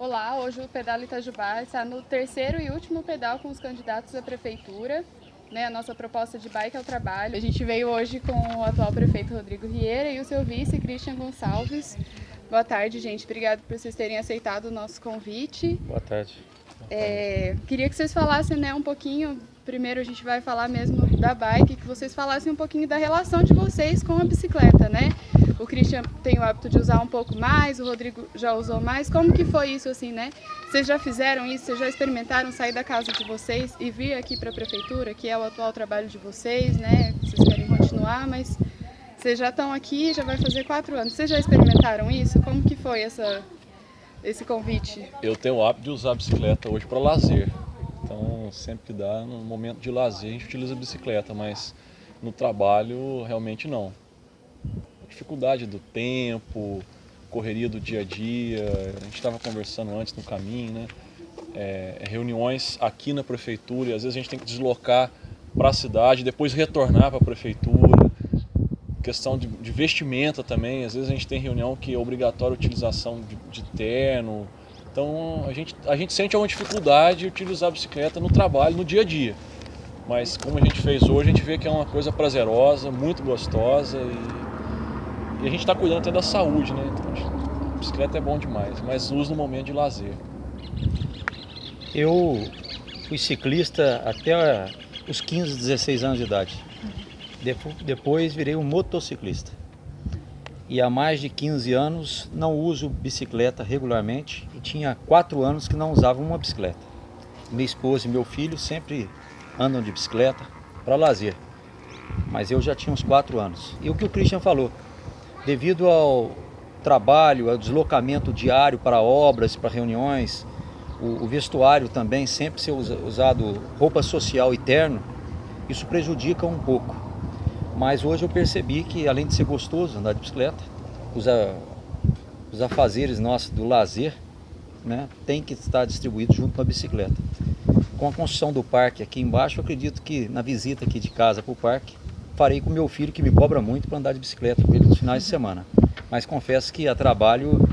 Olá, hoje o Pedal Itajubá está no terceiro e último pedal com os candidatos à prefeitura, né? A nossa proposta de bike ao trabalho. A gente veio hoje com o atual prefeito Rodrigo Rieira e o seu vice, Christian Gonçalves. Boa tarde, gente. Obrigado por vocês terem aceitado o nosso convite. Boa tarde. Queria que vocês falassem, né, um pouquinho. Primeiro a gente vai falar mesmo da bike, que vocês falassem um pouquinho da relação de vocês com a bicicleta, né? O Christian tem o hábito de usar um pouco mais, o Rodrigo já usou mais. Como que foi isso, assim, né? Vocês já fizeram isso? Vocês já experimentaram sair da casa de vocês e vir aqui para a prefeitura, que é o atual trabalho de vocês, né? Vocês querem continuar, mas vocês já estão aqui, já vai fazer 4 anos. Vocês já experimentaram isso? Como que foi esse convite? Eu tenho o hábito de usar a bicicleta hoje para lazer. Então, sempre que dá, no momento de lazer, a gente utiliza a bicicleta, mas no trabalho, realmente não. A dificuldade do tempo, correria do dia a dia, a gente estava conversando antes no caminho, né? Reuniões aqui na prefeitura, e às vezes a gente tem que deslocar para a cidade, depois retornar para a prefeitura. Questão de vestimenta também, às vezes a gente tem reunião que é obrigatória a utilização de terno. Então a gente sente uma dificuldade de utilizar a bicicleta no trabalho, no dia a dia. Mas como a gente fez hoje, a gente vê que é uma coisa prazerosa, muito gostosa e a gente está cuidando até da saúde, né? Então, a bicicleta é bom demais, mas uso no momento de lazer. Eu fui ciclista até os 15, 16 anos de idade. Depois virei um motociclista. E há mais de 15 anos não uso bicicleta regularmente e tinha 4 anos que não usava uma bicicleta. Minha esposa e meu filho sempre andam de bicicleta para lazer, mas eu já tinha uns 4 anos. E o que o Christian falou, devido ao trabalho, ao deslocamento diário para obras, para reuniões, o vestuário também sempre ser usado roupa social e terno, isso prejudica um pouco. Mas hoje eu percebi que, além de ser gostoso andar de bicicleta, os afazeres nossos do lazer, né, tem que estar distribuído junto com a bicicleta. Com a construção do parque aqui embaixo, eu acredito que na visita aqui de casa para o parque, farei com meu filho, que me cobra muito, para andar de bicicleta com ele nos finais de semana. Mas confesso que a trabalho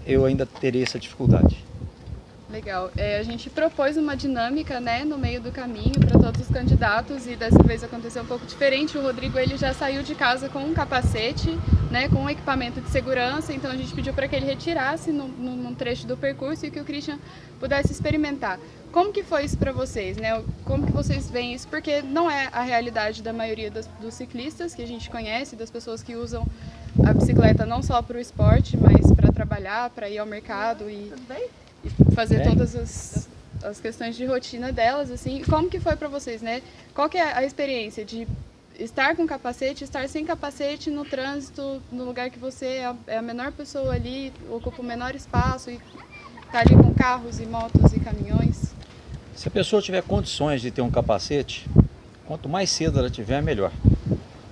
eu ainda terei essa dificuldade. Legal. A gente propôs uma dinâmica, né, no meio do caminho para todos os candidatos e dessa vez aconteceu um pouco diferente. O Rodrigo ele já saiu de casa com um capacete, né, com um equipamento de segurança, então a gente pediu para que ele retirasse num trecho do percurso e que o Christian pudesse experimentar. Como que foi isso para vocês, né? Como que vocês veem isso? Porque não é a realidade da maioria dos ciclistas que a gente conhece, das pessoas que usam a bicicleta não só para o esporte, mas para trabalhar, para ir ao mercado e fazer todas as questões de rotina delas, assim. Como que foi para vocês, né? Qual que é a experiência de estar com capacete, estar sem capacete no trânsito, no lugar que você é a menor pessoa ali, ocupa o menor espaço e tá ali com carros e motos e caminhões? Se a pessoa tiver condições de ter um capacete, quanto mais cedo ela tiver, melhor.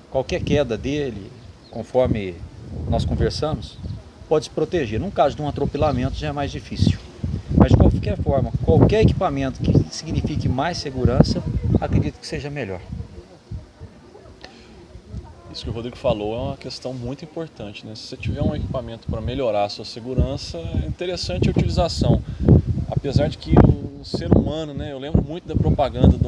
Qualquer queda dele, conforme nós conversamos, pode se proteger. Num caso de um atropelamento já é mais difícil. Mas de qualquer forma, qualquer equipamento que signifique mais segurança, acredito que seja melhor. Isso que o Rodrigo falou é uma questão muito importante, né? Se você tiver um equipamento para melhorar a sua segurança, é interessante a utilização. Apesar de que o ser humano, né? Eu lembro muito da propaganda de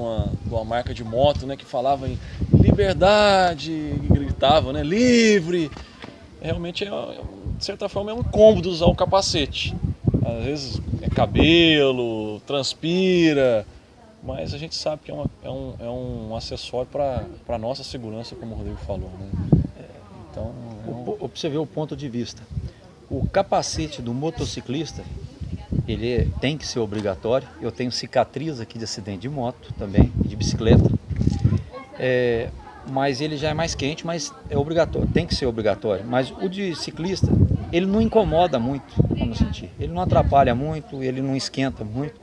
uma marca de moto, né? Que falava em liberdade, e gritava, né? Livre! Realmente, de certa forma, é um incômodo usar o capacete. Às vezes é cabelo, transpira, mas a gente sabe que é um acessório para a nossa segurança, como o Rodrigo falou, né? Então, Para você ver o ponto de vista. O capacete do motociclista, ele tem que ser obrigatório. Eu tenho cicatriz aqui de acidente de moto também, de bicicleta. Mas ele já é mais quente, mas é obrigatório, tem que ser obrigatório. Mas o de ciclista, ele não incomoda muito, vamos sentir. Ele não atrapalha muito, ele não esquenta muito.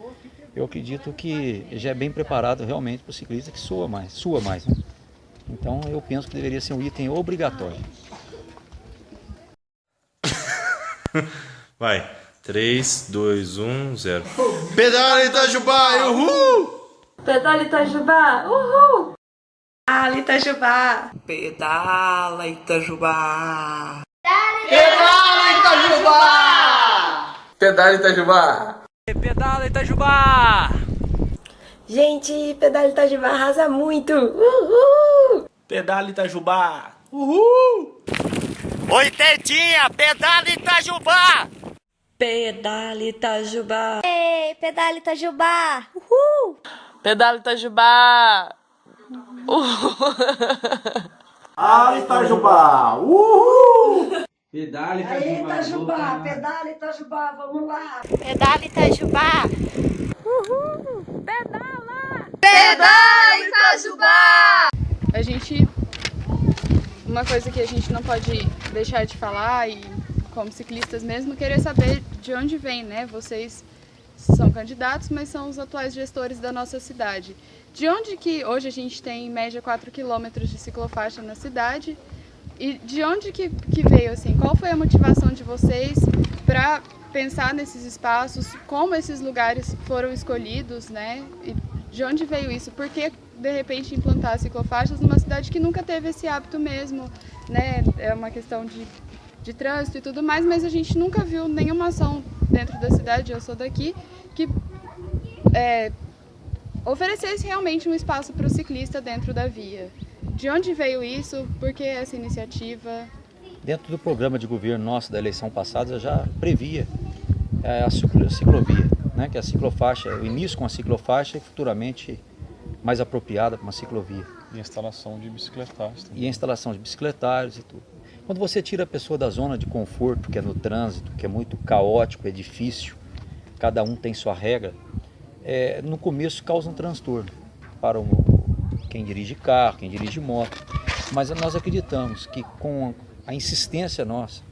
Eu acredito que já é bem preparado realmente para o ciclista que sua mais, né? Então eu penso que deveria ser um item obrigatório. Vai, 3, 2, 1, 0. Pedala Itajubá, uhul! Pedala Itajubá, uhul! Pedala Itajubá! Pedala Itajubá! Pedala Itajubá! Pedala Itajubá! Pedala Itajubá! Gente, Pedala Itajubá arrasa muito! Uhul! Pedala Itajubá! Uhul! Oitentinha, Pedala Itajubá! Pedala Itajubá! Ei, Pedala Itajubá! Uhul! Pedala Itajubá! Ah, Itajubá! Uhul! Pedala Itajubá! Pedala Itajubá, vamos lá! Pedala Itajubá! Uhul! Pedala! Pedala Itajubá! Uma coisa que a gente não pode deixar de falar, e como ciclistas mesmo, querer saber de onde vem, né? Vocês são candidatos, mas são os atuais gestores da nossa cidade. De onde que hoje a gente tem em média 4 quilômetros de ciclofaixa na cidade? E de onde que veio, assim, qual foi a motivação de vocês para pensar nesses espaços, como esses lugares foram escolhidos, né? E de onde veio isso? Por que, de repente, implantar ciclofaixas numa cidade que nunca teve esse hábito mesmo, né? É uma questão de trânsito e tudo mais, mas a gente nunca viu nenhuma ação dentro da cidade, eu sou daqui, que oferecesse realmente um espaço para o ciclista dentro da via. De onde veio isso? Por que essa iniciativa? Dentro do programa de governo nosso da eleição passada já previa a ciclovia, né? Que é a ciclofaixa, o início com a ciclofaixa e futuramente mais apropriada para uma ciclovia. E a instalação de bicicletários também. E a instalação de bicicletários e tudo. Quando você tira a pessoa da zona de conforto, que é no trânsito, que é muito caótico, é difícil, cada um tem sua regra, no começo causa um transtorno para quem dirige carro, quem dirige moto. Mas nós acreditamos que com a insistência nossa,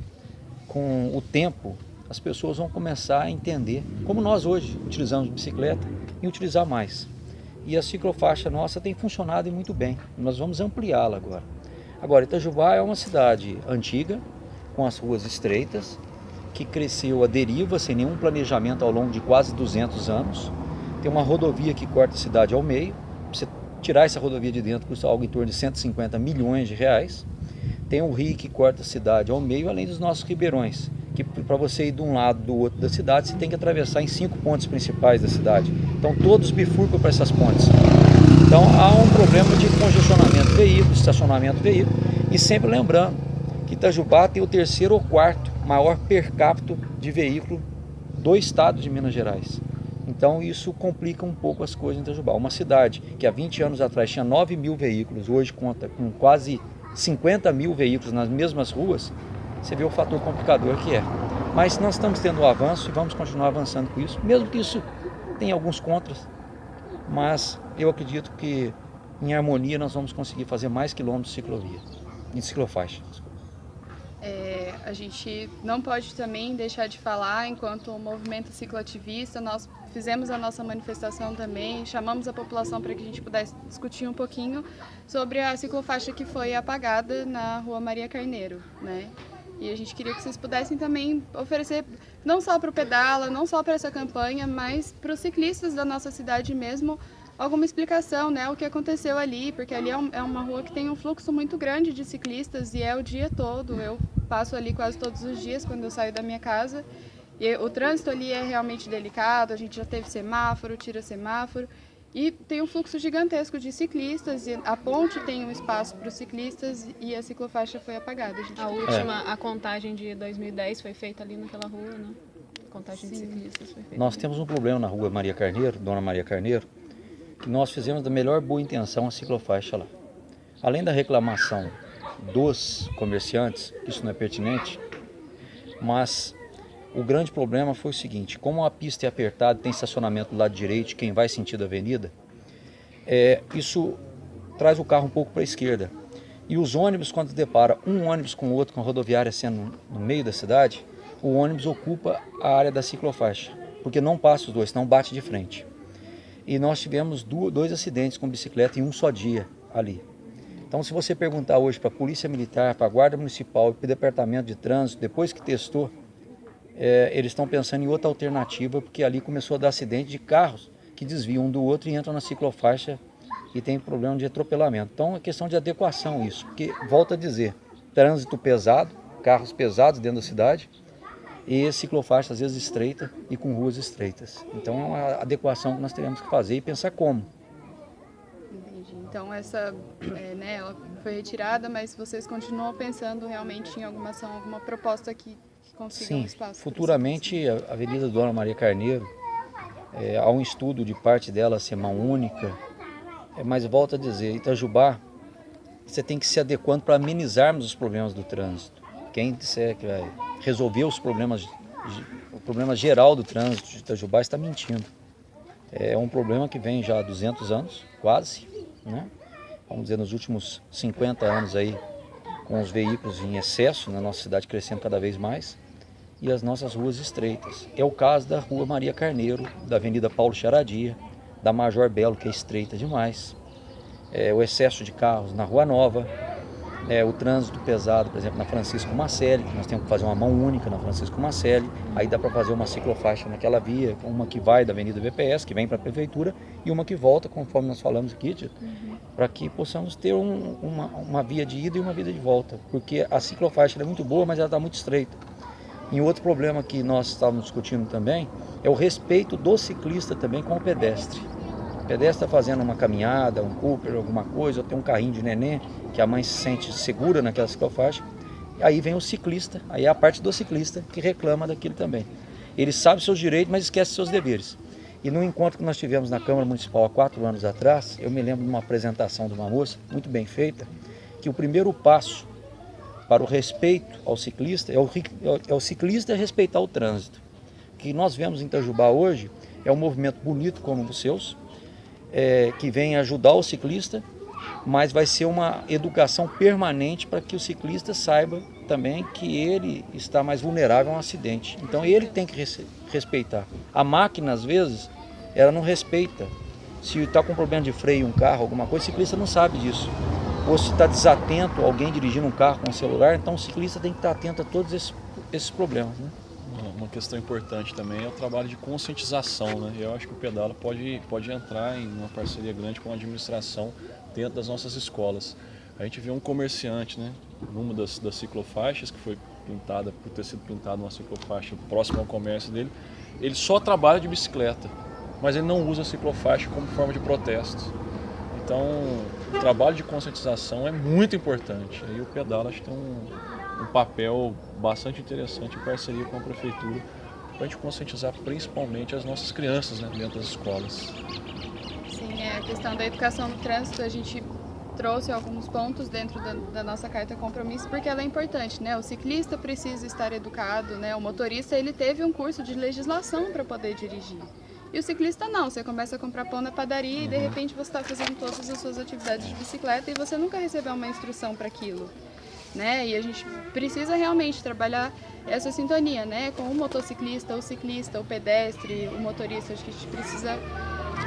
com o tempo, as pessoas vão começar a entender, como nós hoje utilizamos bicicleta, e utilizar mais. E a ciclofaixa nossa tem funcionado muito bem, nós vamos ampliá-la agora. Agora, Itajubá é uma cidade antiga, com as ruas estreitas, que cresceu à deriva, sem nenhum planejamento ao longo de quase 200 anos. Tem uma rodovia que corta a cidade ao meio. Pra você tirar essa rodovia de dentro custa algo em torno de 150 milhões de reais. Tem um rio que corta a cidade ao meio, além dos nossos ribeirões, que para você ir de um lado do outro da cidade, você tem que atravessar em 5 pontes principais da cidade. Então todos bifurcam para essas pontes. Então há um problema de congestionamento de veículos, estacionamento de veículos, e sempre lembrando que Itajubá tem o 3º ou 4º maior per capita de veículo do estado de Minas Gerais. Então isso complica um pouco as coisas em Itajubá. Uma cidade que há 20 anos atrás tinha 9 mil veículos, hoje conta com quase 50 mil veículos nas mesmas ruas, você vê o fator complicador que é. Mas nós estamos tendo um avanço e vamos continuar avançando com isso, mesmo que isso tenha alguns contras, mas eu acredito que em harmonia nós vamos conseguir fazer mais quilômetros de ciclovia, de ciclofaixa. A gente não pode também deixar de falar, enquanto movimento cicloativista, nós fizemos a nossa manifestação também, chamamos a população para que a gente pudesse discutir um pouquinho sobre a ciclofaixa que foi apagada na Rua Maria Carneiro, né? E a gente queria que vocês pudessem também oferecer, não só para o Pedala, não só para essa campanha, mas para os ciclistas da nossa cidade mesmo, alguma explicação, né, o que aconteceu ali, porque ali é uma rua que tem um fluxo muito grande de ciclistas e é o dia todo. Eu passo ali quase todos os dias quando eu saio da minha casa e o trânsito ali é realmente delicado, a gente já teve semáforo, tira semáforo e tem um fluxo gigantesco de ciclistas e a ponte tem um espaço para os ciclistas e a ciclofaixa foi apagada. A contagem de 2010 foi feita ali naquela rua, né? A contagem de ciclistas foi feita. Nós temos um problema na Rua Maria Carneiro, Dona Maria Carneiro, que nós fizemos da melhor boa intenção a ciclofaixa lá. Além da reclamação dos comerciantes, isso não é pertinente, mas o grande problema foi o seguinte: como a pista é apertada, tem estacionamento do lado direito, quem vai sentido avenida, isso traz o carro um pouco para a esquerda. E os ônibus, quando se depara um ônibus com o outro, com a rodoviária sendo no meio da cidade, o ônibus ocupa a área da ciclofaixa, porque não passa os dois, não bate de frente. E nós tivemos 2 acidentes com bicicleta em um só dia ali. Então, se você perguntar hoje para a Polícia Militar, para a Guarda Municipal e para o Departamento de Trânsito, depois que testou, eles estão pensando em outra alternativa, porque ali começou a dar acidente de carros que desviam um do outro e entram na ciclofaixa e tem problema de atropelamento. Então, é questão de adequação isso, porque, volto a dizer, trânsito pesado, carros pesados dentro da cidade, e ciclofaixa às vezes estreita e com ruas estreitas. Então é uma adequação que nós teremos que fazer e pensar como. Entendi. Então essa, né, ela foi retirada, mas vocês continuam pensando realmente em alguma ação, alguma proposta que consiga um espaço? Futuramente a Avenida Dona Maria Carneiro, há um estudo de parte dela ser mão única, mas volto a dizer, Itajubá, você tem que se adequando para amenizarmos os problemas do trânsito. Quem disser que vai resolver o problema geral do trânsito de Itajubá está mentindo. É um problema que vem já há 200 anos, quase, né? Vamos dizer, nos últimos 50 anos aí, com os veículos em excesso na nossa cidade crescendo cada vez mais, e as nossas ruas estreitas. É o caso da Rua Maria Carneiro, da Avenida Paulo Charadia, da Major Belo, que é estreita demais, o excesso de carros na Rua Nova, o trânsito pesado, por exemplo, na Francisco Marcelli, que nós temos que fazer uma mão única na Francisco Marcelli, aí dá para fazer uma ciclofaixa naquela via, uma que vai da Avenida BPS, que vem para a Prefeitura, e uma que volta, conforme nós falamos aqui, para que possamos ter uma via de ida e uma via de volta, porque a ciclofaixa é muito boa, mas ela está muito estreita. E outro problema que nós estávamos discutindo também é o respeito do ciclista também com o pedestre. O pedestre está fazendo uma caminhada, um Cooper, alguma coisa, ou tem um carrinho de neném, que a mãe se sente segura naquela ciclofaixa. Aí vem o ciclista, aí é a parte do ciclista que reclama daquilo também. Ele sabe seus direitos, mas esquece seus deveres. E no encontro que nós tivemos na Câmara Municipal há 4 anos atrás, eu me lembro de uma apresentação de uma moça, muito bem feita, que o primeiro passo para o respeito ao ciclista é o ciclista respeitar o trânsito. O que nós vemos em Itajubá hoje é um movimento bonito como os seus, que vem ajudar o ciclista, mas vai ser uma educação permanente para que o ciclista saiba também que ele está mais vulnerável a um acidente. Então ele tem que respeitar. A máquina, às vezes, ela não respeita. Se está com problema de freio um carro, alguma coisa, o ciclista não sabe disso. Ou se está desatento, alguém dirigindo um carro com um celular, então o ciclista tem que estar atento a todos esses problemas, né? Uma questão importante também é o trabalho de conscientização, né? Eu acho que o Pedala pode entrar em uma parceria grande com a administração dentro das nossas escolas. A gente vê um comerciante, né, numa das ciclofaixas, que foi pintada, por ter sido pintada uma ciclofaixa próxima ao comércio dele, ele só trabalha de bicicleta, mas ele não usa a ciclofaixa como forma de protesto. Então, o trabalho de conscientização é muito importante. Aí o Pedala acho que tem um papel bastante interessante em parceria com a Prefeitura para a gente conscientizar principalmente as nossas crianças, né, dentro das escolas. Sim, a questão da educação no trânsito, a gente trouxe alguns pontos dentro da nossa carta compromisso, porque ela é importante, né? O ciclista precisa estar educado, né? O motorista, ele teve um curso de legislação para poder dirigir. E o ciclista não, você começa a comprar pão na padaria e de repente você está fazendo todas as suas atividades de bicicleta e você nunca recebeu uma instrução para aquilo, né? E a gente precisa realmente trabalhar essa sintonia, né? Com o motociclista, o ciclista, o pedestre, o motorista. Acho que a gente precisa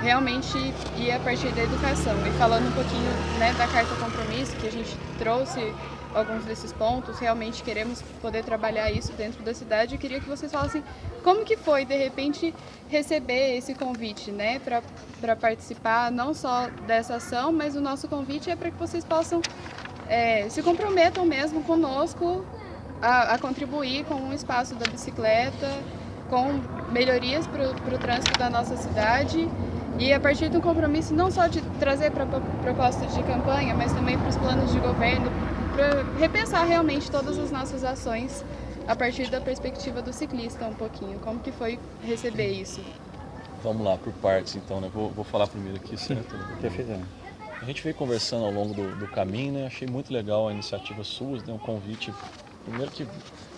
realmente ir a partir da educação. E falando um pouquinho, né, da carta compromisso, que a gente trouxe alguns desses pontos, realmente queremos poder trabalhar isso dentro da cidade. Eu queria que vocês falassem como que foi, de repente, receber esse convite, né, para participar não só dessa ação, mas o nosso convite é para que vocês possam se comprometam mesmo conosco a contribuir com o espaço da bicicleta, com melhorias para o trânsito da nossa cidade. E a partir do compromisso não só de trazer para propostas de campanha, mas também para os planos de governo, para repensar realmente todas as nossas ações a partir da perspectiva do ciclista um pouquinho. Como que foi receber isso? Vamos lá, por partes então, né? Vou falar primeiro aqui, certo? Perfeitamente. A gente veio conversando ao longo do caminho, né? Achei muito legal a iniciativa sua, né? Um convite, primeiro que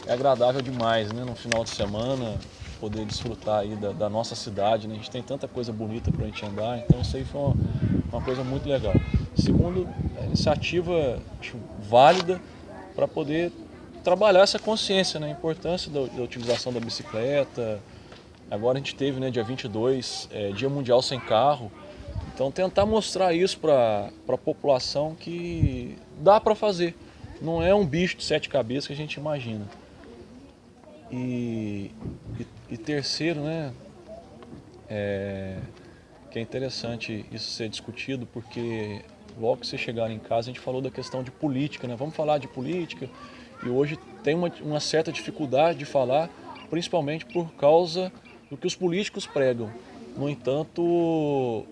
é agradável demais, né? No final de semana, poder desfrutar aí da nossa cidade, né? A gente tem tanta coisa bonita para a gente andar, então isso aí foi uma coisa muito legal. Segundo, a iniciativa acho válida para poder trabalhar essa consciência, né? A importância da utilização da bicicleta. Agora a gente teve, né, dia 22, Dia Mundial Sem Carro. Então tentar mostrar isso para a população que dá para fazer. Não é um bicho de 7 cabeças que a gente imagina. E terceiro, né, que é interessante isso ser discutido, porque logo que vocês chegaram em casa a gente falou da questão de política, né? Vamos falar de política, e hoje tem uma certa dificuldade de falar, principalmente por causa do que os políticos pregam. No entanto,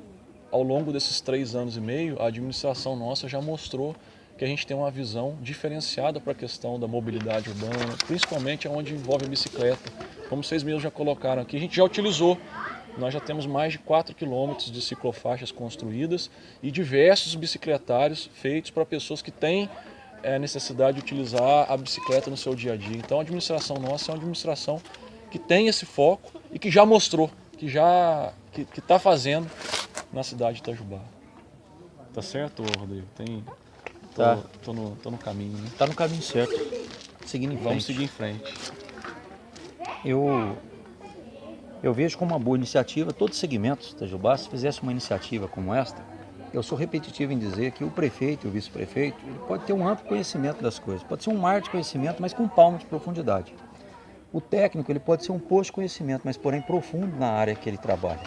ao longo desses 3 anos e meio, a administração nossa já mostrou que a gente tem uma visão diferenciada para a questão da mobilidade urbana, principalmente onde envolve a bicicleta. Como vocês mesmos já colocaram aqui, a gente já utilizou. Nós já temos mais de 4 quilômetros de ciclofaixas construídas e diversos bicicletários feitos para pessoas que têm necessidade de utilizar a bicicleta no seu dia a dia. Então a administração nossa é uma administração que tem esse foco e que já mostrou, que está fazendo na cidade de Itajubá. Tá certo, Rodrigo? Tô no caminho, né? Tá no caminho certo. Seguindo em frente. Vamos seguir em frente. Eu vejo como uma boa iniciativa todos os segmentos de Itajubá. Se fizesse uma iniciativa como esta, eu sou repetitivo em dizer que o prefeito e o vice-prefeito ele pode ter um amplo conhecimento das coisas, pode ser um mar de conhecimento, mas com um palmo de profundidade. O técnico ele pode ser um poço de conhecimento, mas porém profundo na área que ele trabalha.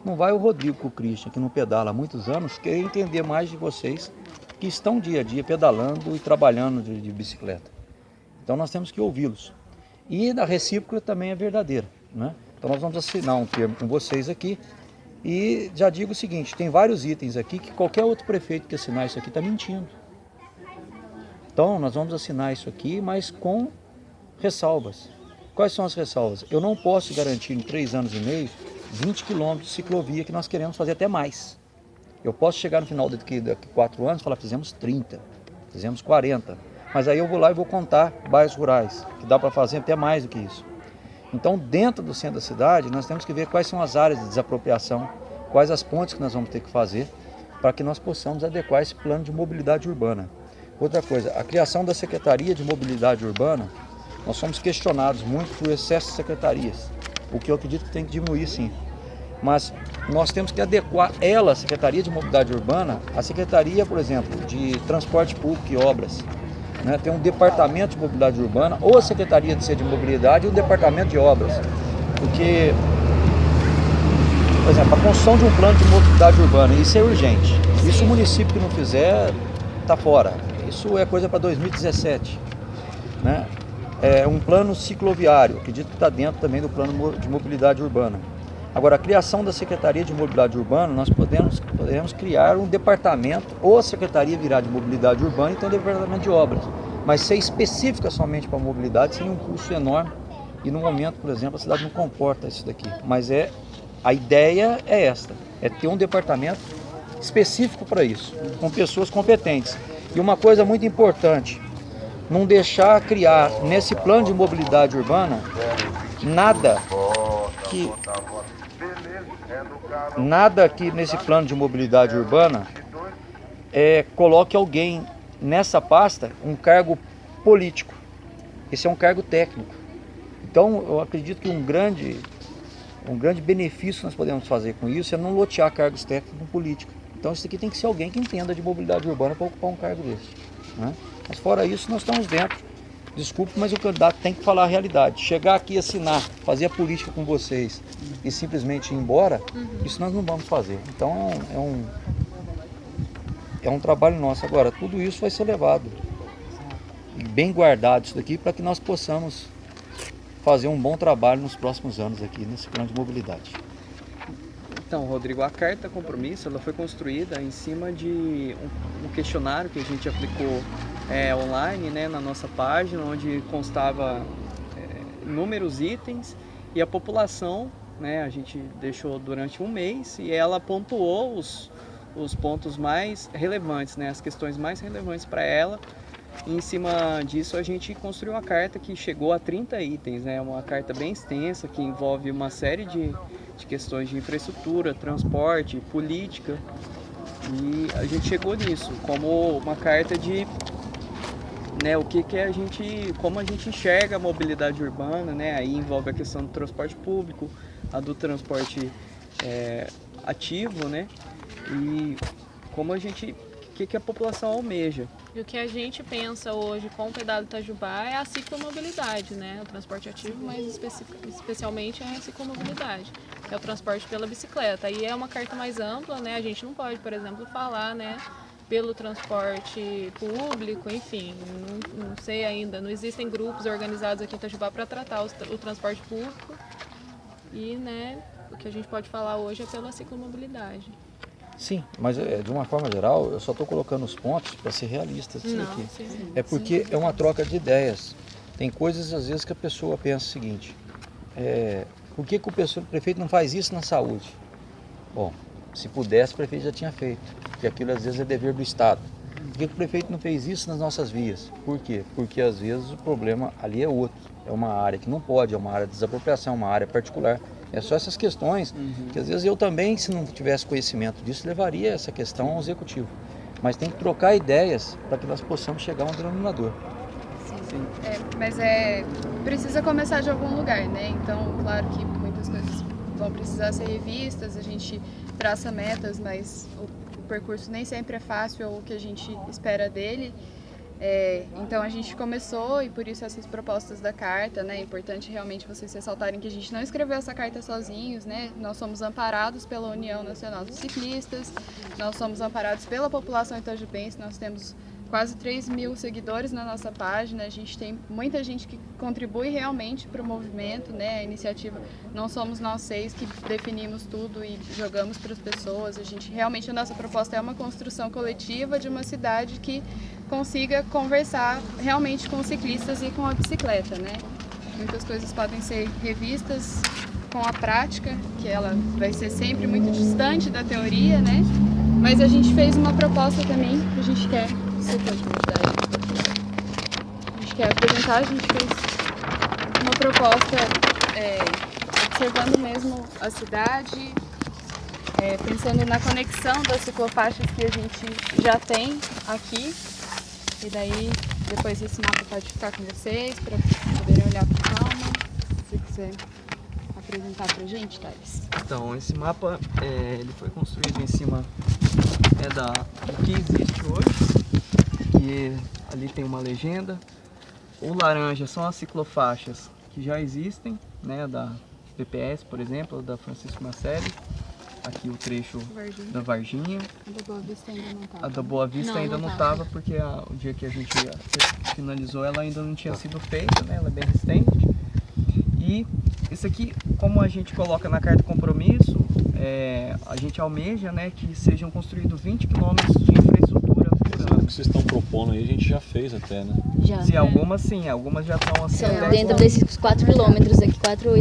Não vai o Rodrigo com o Christian, que não pedala há muitos anos, querer entender mais de vocês que estão dia a dia pedalando e trabalhando de bicicleta. Então nós temos que ouvi-los. E a recíproca também é verdadeira, né? Então nós vamos assinar um termo com vocês aqui e já digo o seguinte, tem vários itens aqui que qualquer outro prefeito que assinar isso aqui está mentindo. Então nós vamos assinar isso aqui, mas com ressalvas. Quais são as ressalvas? Eu não posso garantir em 3 anos e meio 20 quilômetros de ciclovia que nós queremos fazer até mais. Eu posso chegar no final daqui 4 anos e falar, fizemos 30, fizemos 40. Mas aí eu vou lá e vou contar bairros rurais, que dá para fazer até mais do que isso. Então, dentro do centro da cidade, nós temos que ver quais são as áreas de desapropriação, quais as pontes que nós vamos ter que fazer, para que nós possamos adequar esse plano de mobilidade urbana. Outra coisa, a criação da Secretaria de Mobilidade Urbana, nós somos questionados muito por excesso de secretarias, o que eu acredito que tem que diminuir sim. Mas nós temos que adequar ela, a Secretaria de Mobilidade Urbana, a Secretaria, por exemplo, de Transporte Público e Obras. Né? Tem um departamento de mobilidade urbana, ou a Secretaria de Mobilidade e um departamento de obras. Porque, por exemplo, a construção de um plano de mobilidade urbana, isso é urgente. Isso o município que não fizer, está fora. Isso é coisa para 2017. Né? É um plano cicloviário, acredito que está dentro também do plano de mobilidade urbana. Agora, a criação da Secretaria de Mobilidade Urbana, nós podemos criar um departamento, ou a Secretaria virar de Mobilidade Urbana e ter um departamento de obras. Mas ser específica somente para a mobilidade seria um custo enorme e no momento, por exemplo, a cidade não comporta isso daqui. Mas a ideia é esta, é ter um departamento específico para isso, com pessoas competentes. E uma coisa muito importante, não deixar criar nesse plano de mobilidade urbana nada que nesse plano de mobilidade urbana coloque alguém nessa pasta um cargo político. Esse é um cargo técnico. Então eu acredito que um grande benefício que nós podemos fazer com isso é não lotear cargos técnicos com política. Então isso aqui tem que ser alguém que entenda de mobilidade urbana para ocupar um cargo desse, né? Mas fora isso nós estamos dentro. Desculpe, mas o candidato tem que falar a realidade. Chegar aqui, assinar, fazer a política com vocês e simplesmente ir embora, isso nós não vamos fazer. Então é um trabalho nosso. Agora, tudo isso vai ser levado bem guardado isso daqui para que nós possamos fazer um bom trabalho nos próximos anos aqui nesse plano de mobilidade. Então, Rodrigo, a carta compromisso ela foi construída em cima de um questionário que a gente aplicou online, né, na nossa página, onde constava inúmeros itens e a população, né, a gente deixou durante um mês e ela pontuou os pontos mais relevantes, né, as questões mais relevantes para ela. E em cima disso a gente construiu uma carta que chegou a 30 itens, né, uma carta bem extensa que envolve uma série de questões de infraestrutura, transporte, política, e a gente chegou nisso como uma carta de, né, o que a gente, como a gente enxerga a mobilidade urbana, né, aí envolve a questão do transporte público, a do transporte ativo, né, e como a gente, o que a população almeja. E o que a gente pensa hoje com o Pedala Itajubá é a ciclomobilidade, né? O transporte ativo, mas especialmente a ciclomobilidade, que é o transporte pela bicicleta. Aí é uma carta mais ampla, né? A gente não pode, por exemplo, falar, né, pelo transporte público, enfim, não sei ainda, não existem grupos organizados aqui em Itajubá para tratar o transporte público e, né, o que a gente pode falar hoje é pela ciclomobilidade. Sim, mas de uma forma geral, eu só estou colocando os pontos para ser realista disso aqui. Sim. É porque é uma troca de ideias. Tem coisas, às vezes, que a pessoa pensa o seguinte, por que o prefeito não faz isso na saúde? Bom, se pudesse, o prefeito já tinha feito, porque aquilo, às vezes, é dever do Estado. Por que o prefeito não fez isso nas nossas vias? Por quê? Porque, às vezes, o problema ali é outro. É uma área que não pode, é uma área de desapropriação, uma área particular. É só essas questões que às vezes eu também, se não tivesse conhecimento disso, levaria essa questão ao executivo. Mas tem que trocar ideias para que nós possamos chegar a um denominador. Sim. Mas precisa começar de algum lugar, né? Então, claro que muitas coisas vão precisar ser revistas, a gente traça metas, mas o percurso nem sempre é fácil ou o que a gente espera dele. Então a gente começou e por isso essas propostas da carta, né? É importante realmente vocês ressaltarem que a gente não escreveu essa carta sozinhos, né? Nós somos amparados pela União Nacional dos Ciclistas, nós somos amparados pela população itajubense, nós temos quase 3.000 seguidores na nossa página, a gente tem muita gente que contribui realmente para o movimento, né? A iniciativa, não somos nós 6 que definimos tudo e jogamos para as pessoas, realmente a nossa proposta é uma construção coletiva de uma cidade que consiga conversar realmente com os ciclistas e com a bicicleta, né? Muitas coisas podem ser revistas com a prática, que ela vai ser sempre muito distante da teoria, né? Mas a gente fez uma proposta também que a gente quer... Você pode me ajudar? A gente quer apresentar, a gente fez uma proposta observando mesmo a cidade, pensando na conexão das ciclofaixas que a gente já tem aqui. E daí, depois esse mapa pode ficar com vocês, para poderem olhar com calma. Se você quiser apresentar pra gente, Thales. Então, esse mapa, ele foi construído em cima do que existe hoje. E ali tem uma legenda. O laranja são as ciclofaixas que já existem, né, da PPS, por exemplo, da Francisco Marcelli. Aqui o trecho da Varginha. A da Boa Vista ainda não estava. A da Boa Vista ainda não estava, porque o dia que a gente finalizou ela ainda não tinha sido feita, né? Ela é bem recente. E isso aqui, como a gente coloca na carta de compromisso, a gente almeja, né, que sejam construídos 20 km de infraestrutura por ano. O que vocês estão propondo aí a gente já fez até, né? Já. Sim, algumas já estão assim. São dentro desses 4 quilômetros aqui, 4 já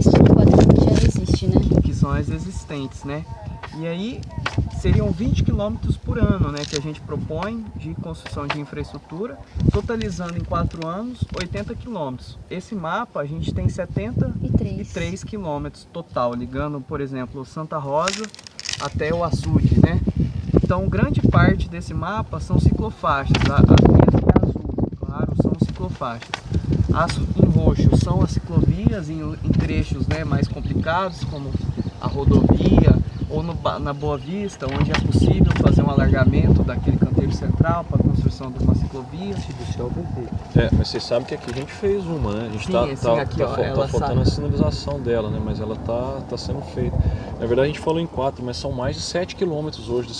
existe, né? Que são as existentes, né? E aí seriam 20 quilômetros por ano, né, que a gente propõe de construção de infraestrutura, totalizando em 4 anos 80 quilômetros. Esse mapa a gente tem 73 quilômetros total, ligando, por exemplo, Santa Rosa até o açude, né? Então, grande parte desse mapa são ciclofaixas, as em azul, claro, são ciclofaixas. As em roxo são as ciclovias em trechos, né, mais complicados, como a rodovia, ou na Boa Vista, onde é possível fazer um alargamento daquele canteiro central para a construção de uma ciclovia. Mas vocês sabem que aqui a gente fez uma, né? A gente tá faltando a sinalização dela, né? Mas ela tá sendo feita. Na verdade a gente falou em 4, mas são mais de 7 quilômetros hoje de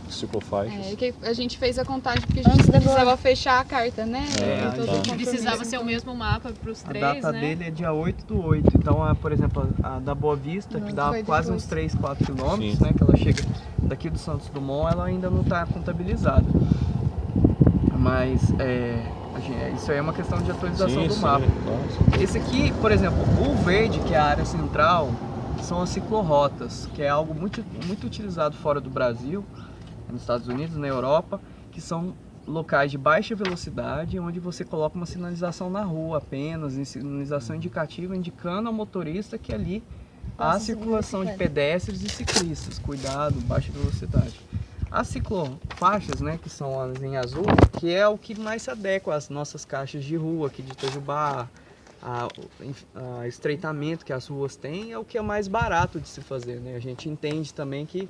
ciclofaixas. Que a gente fez a contagem porque a gente precisava fechar a carta, né? Precisava ser o mesmo mapa para os 3, né? A data dele é dia 8/8, então, por exemplo, a da Boa Vista, que dá quase uns 3, 4 quilômetros, né, que ela chega daqui do Santos Dumont, ela ainda não está contabilizada. Mas isso aí é uma questão de atualização do mapa. Esse aqui, por exemplo, o verde, que é a área central, são as ciclorotas, que é algo muito, muito utilizado fora do Brasil, nos Estados Unidos, na Europa, que são locais de baixa velocidade, onde você coloca uma sinalização na rua apenas, sinalização indicativa, indicando ao motorista que ali há circulação de pedestres e ciclistas, cuidado, baixa velocidade. As ciclofaixas, né, que são as em azul, que é o que mais se adequa às nossas caixas de rua aqui de Itajubá, a estreitamento que as ruas têm, é o que é mais barato de se fazer, né? A gente entende também que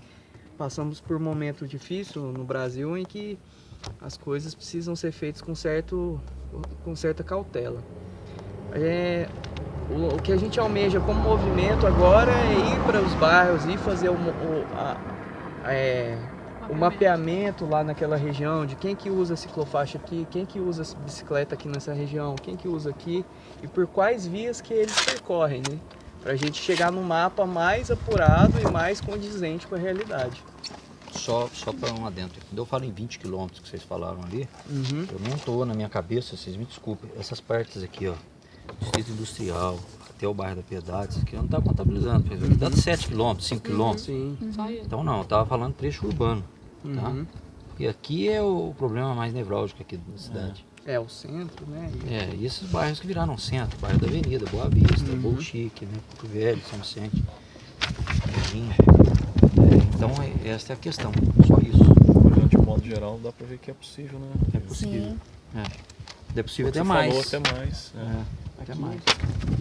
passamos por um momento difícil no Brasil em que as coisas precisam ser feitas com certa cautela. O que a gente almeja como movimento agora é ir para os bairros e fazer o o mapeamento lá naquela região de quem que usa ciclofaixa aqui, quem que usa bicicleta aqui nessa região, quem que usa aqui e por quais vias que eles percorrem, né? Pra gente chegar num mapa mais apurado e mais condizente com a realidade. Só para um adentro. Quando eu falo em 20 quilômetros que vocês falaram ali, eu não estou na minha cabeça, vocês me desculpem, essas partes aqui, ó, Distrito Industrial, até o bairro da Piedade, isso aqui eu não estava contabilizando, dá 7 quilômetros, 5 quilômetros. Então não, eu estava falando trecho urbano, tá? Porque aqui é o problema mais nevrálgico aqui da cidade. É o centro, né? E esses bairros que viraram centro, bairro da Avenida, Boa Vista, Bolchique, né? Porto Velho, São Vicente, então essa é a questão, só isso. Olhando de modo geral, dá para ver que é possível, né? É possível. É possível até Você mais. falou até mais. Até mais.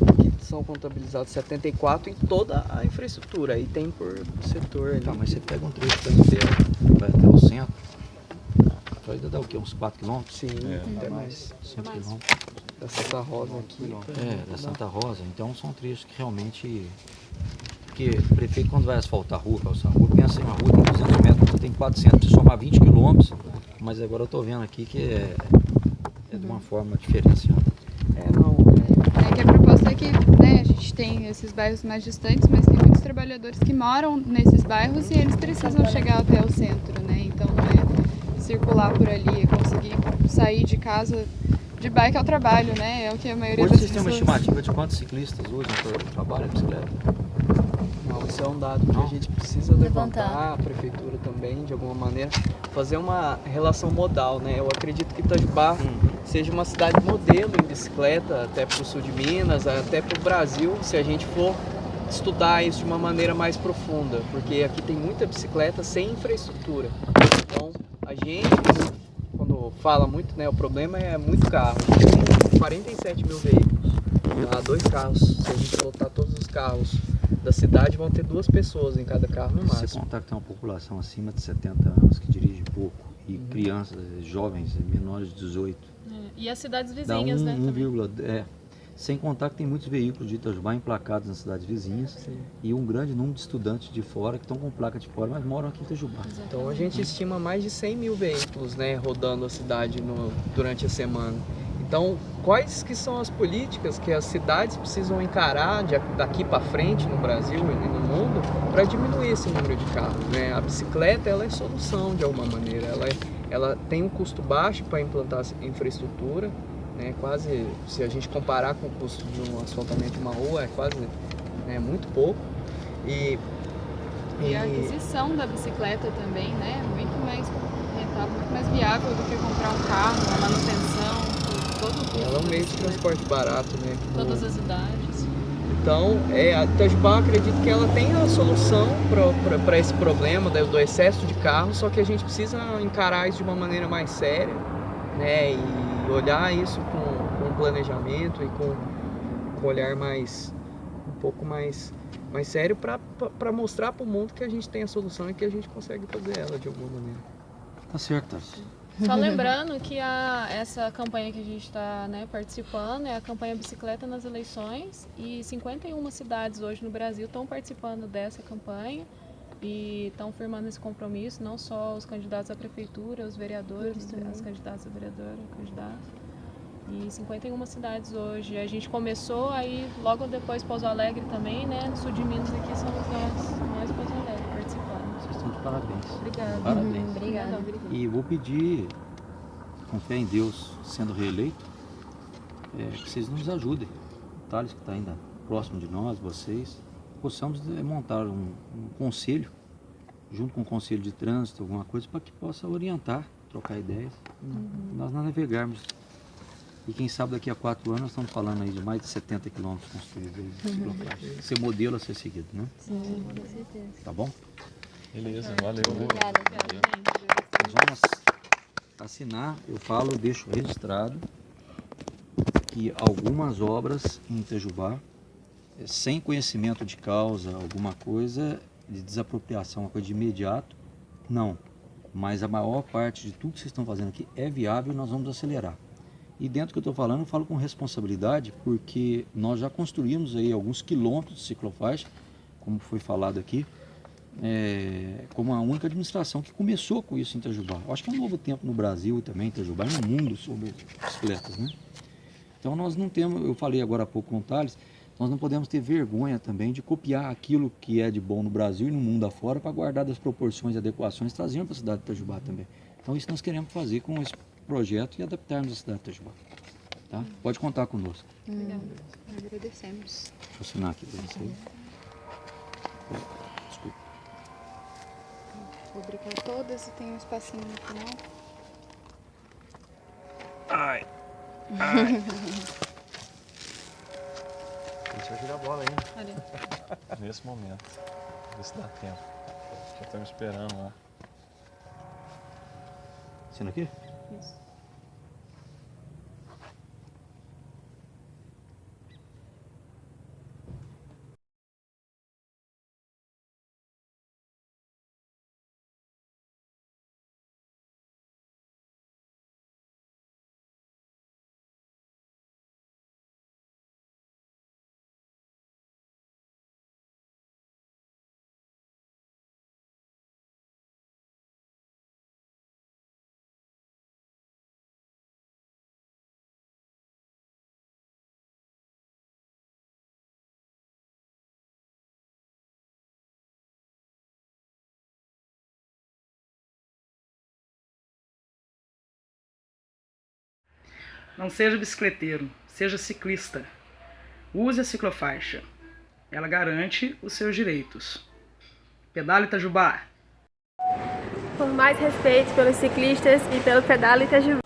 Aqui são contabilizados 74 em toda a infraestrutura, aí tem por setor. Tá, mas você pega um trecho da Império, vai até o centro, vai dar o quê? Uns 4 quilômetros? Sim, até mais. 5 quilômetros. Da Santa Rosa aqui. Da Santa Rosa. Então são trechos que realmente... Porque o prefeito, quando vai asfaltar a rua, calçar a rua, pensa em uma rua tem 200 metros, tem 400, se somar 20 quilômetros, mas agora eu estou vendo aqui que é de uma forma diferenciada. É que a proposta é que, né, a gente tem esses bairros mais distantes, mas tem muitos trabalhadores que moram nesses bairros e eles precisam chegar até o centro, né? Então não é circular por ali, é conseguir sair de casa de bike ao trabalho, né? É o que a maioria Hoje das vocês têm uma pessoas... estimativa de quantos ciclistas usam para o trabalho de bicicleta? Não, isso é um dado que a gente precisa levantar, a prefeitura também, de alguma maneira, fazer uma relação modal, né? Eu acredito que Itajubá seja uma cidade modelo em bicicleta, até para o sul de Minas, até para o Brasil, se a gente for estudar isso de uma maneira mais profunda, porque aqui tem muita bicicleta sem infraestrutura. Então, a gente, quando fala muito, né, o problema é muito carro. A gente tem 47 mil veículos, tá? 2 carros, se a gente lotar todos os carros da cidade, vão ter 2 pessoas em cada carro no máximo. Se você contar que tem uma população acima de 70 anos que dirige pouco, e crianças, jovens, menores de 18. E as cidades vizinhas, né? Sem contar que tem muitos veículos de Itajubá emplacados nas cidades vizinhas e um grande número de estudantes de fora que estão com placa de fora, mas moram aqui em Itajubá. Então a gente estima mais de 100 mil veículos, né, rodando a cidade durante a semana. Então, quais que são as políticas que as cidades precisam encarar daqui para frente no Brasil e no mundo para diminuir esse número de carros, né? A bicicleta, ela é solução de alguma maneira, ela tem um custo baixo para implantar infraestrutura, né? Quase, se a gente comparar com o custo de um asfaltamento de uma rua, é quase muito pouco. E a aquisição da bicicleta também, né? Muito mais rentável, muito mais viável do que comprar um carro, a manutenção. Ela é um meio de transporte barato, né? Todas as idades. Então, a Itajubá, acredito que ela tem a solução para esse problema do excesso de carros, só que a gente precisa encarar isso de uma maneira mais séria, né? E olhar isso com planejamento e com um olhar um pouco mais sério para mostrar para o mundo que a gente tem a solução e que a gente consegue fazer ela de alguma maneira. Tá certo. Só lembrando que essa campanha que a gente está participando é a campanha Bicicleta nas Eleições e 51 cidades hoje no Brasil estão participando dessa campanha e estão firmando esse compromisso, não só os candidatos à prefeitura, os vereadores, as candidatas a vereadora, candidatos. E 51 cidades hoje. A gente começou aí logo depois Pouso Alegre também, né? No sul de Minas aqui somos nós Pouso Alegre participando. Vocês estão de parabéns. Obrigada. Parabéns. Obrigada. E vou pedir, com fé em Deus, sendo reeleito, que vocês nos ajudem. O Thales, que está ainda próximo de nós, vocês, possamos montar um conselho, junto com o conselho de trânsito, alguma coisa, para que possa orientar, trocar ideias, nós navegarmos. E quem sabe daqui a 4 anos nós estamos falando aí de mais de 70 quilômetros construídos. Ser modelo a ser seguido, né? Sim, com certeza. Tá bom? Beleza, valeu. Obrigada. Nós vamos assinar, eu deixo registrado que algumas obras em Itajubá, sem conhecimento de causa, alguma coisa de desapropriação, uma coisa de imediato, não. Mas a maior parte de tudo que vocês estão fazendo aqui é viável e nós vamos acelerar. E dentro do que eu estou falando, eu falo com responsabilidade, porque nós já construímos aí alguns quilômetros de ciclofaixa, como foi falado aqui, como a única administração que começou com isso em Itajubá. Eu acho que é um novo tempo no Brasil e também em Itajubá e no mundo sobre bicicletas, né? Então nós não temos, eu falei agora há pouco com o Thales, nós não podemos ter vergonha também de copiar aquilo que é de bom no Brasil e no mundo afora para guardar das proporções e adequações, trazendo para a cidade de Itajubá também. Então isso nós queremos fazer com esse projeto e adaptarmos a cidade de Itajubá. Tá? Pode contar conosco. Obrigada. Agradecemos. Deixa eu assinar aqui para você. Desculpa. Vou brincar todas e tem um espacinho no final. Ai. Deixa eu girar a bola ainda. Nesse momento. Ver se dá tempo. Já estamos esperando lá. Assina aqui? Isso. Não seja bicicleteiro, seja ciclista. Use a ciclofaixa. Ela garante os seus direitos. Pedale Itajubá. Por mais respeito pelos ciclistas e pelo Pedale Itajubá.